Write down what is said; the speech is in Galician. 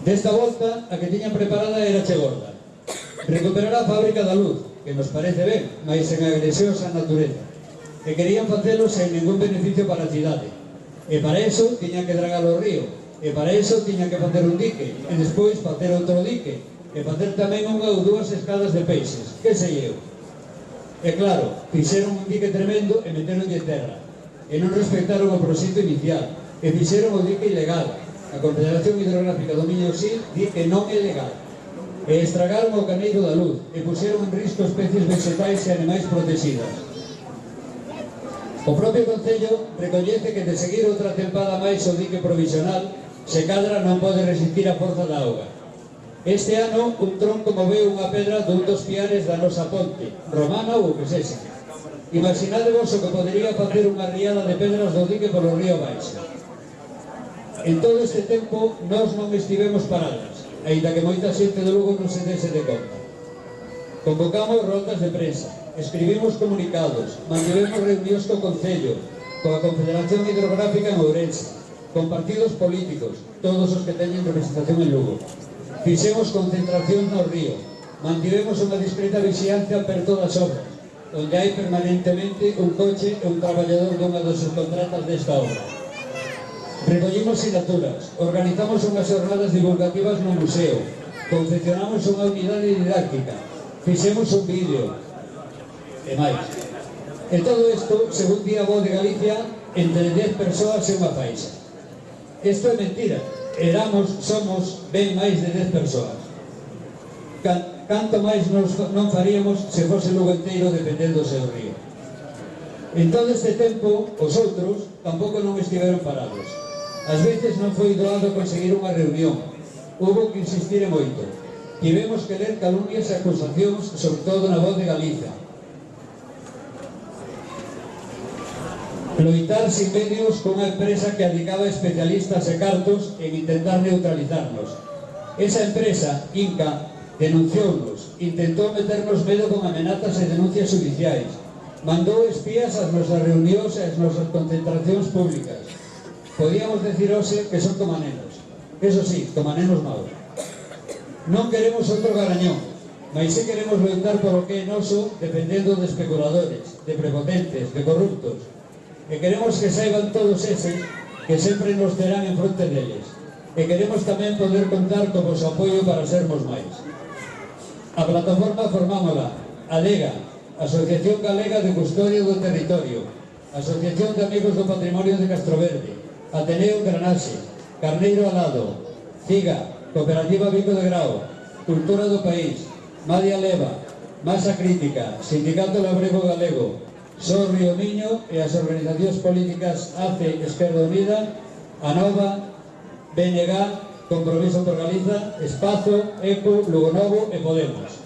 Desta volta, a que tiñan preparada era chegorda. Recuperar a fábrica da luz, que nos parece ben, mas en agresións á natureza. E querían facelo sen ningún beneficio para a cidade. E para iso tiñan que dragar o río. E para iso tiñan que facer un dique. E despois facer outro dique. E facer tamén unha ou dúas escadas de peixes. Que sei eu? E claro, fixeron un dique tremendo e meteronlle terra. E non respectaron o proxecto inicial. E fixeron o dique ilegal. A Confederación Hidrográfica do Miño Sil di que non é legal. E estragaron o caneiro da luz e puxeron en risco especies vegetais e animais protegidas. O propio Concello recoñece que de seguir outra tempada máis o dique provisional, se cadra non pode resistir a forza da auga. Este ano, un tronco moveu unha pedra dun dos piares da nosa ponte, romana ou o que sexa. Imaginadevos o que podería facer unha riada de pedras do dique polo río Baixa. En todo este tempo, nós non estivemos paradas, aínda que moita xente do Lugo non se dese de conta. Convocamos rondas de prensa, escribimos comunicados, mantivemos reunións co Concello, coa Confederación Hidrográfica en Ourense, con partidos políticos, todos os que teñen representación en Lugo. Fixemos concentracións no río, mantivemos unha discreta vixiancia perto das obras, onde hai permanentemente un coche e un traballador dunha das subcontratas desta obra. Recollimos sinaturas, organizamos unhas jornadas divulgativas no museo, confeccionamos unha unidade didáctica, fixemos un vídeo, e máis. E todo isto, según di a Voz de Galicia, entre 10 persoas e unha faixa. Isto é mentira. Somos ben máis de 10 persoas. Canto máis non faríamos se fose Lugo inteiro dependendo do seu río. En todo este tempo, os outros tampouco non estiveron parados. Ás veces non foi doado conseguir unha reunión. Hubo que insistir en moito. Tivemos que ler calumnias e acusacións, sobre todo na Voz de Galicia. Loitar sin medios con unha empresa que adicaba especialistas e cartos en intentar neutralizarnos. Esa empresa, Inca, denunciounos, intentou meternos medo con amenazas e denuncias judiciais, mandou espías ás nosas reunións e ás nosas concentracións públicas. Podíamos decir hoxe que son como nenos. Eso sí, como nenos maus. Non queremos outro garañón, mas sí queremos loitar por o que é noso, dependendo de especuladores, de prepotentes, de corruptos. E queremos que saiban todos eses que sempre nos terán en fronte deles. E queremos tamén poder contar co vosso apoio para sermos máis. A plataforma formámola ADEGA, Asociación Galega de Custodia do Territorio, Asociación de Amigos do Patrimonio de Castroverde, Ateneo Granaxe, Carneiro Alado, CIGA, Cooperativa Vico de Grao, Cultura do País, Madia Leva, Masa Crítica, Sindicato Labrego Galego, Só Río Miño e as organizacións políticas ACE Esquerda Unida, ANOVA, BNG, Compromiso por Galiza, Espazo, ECO, Lugo Novo e Podemos.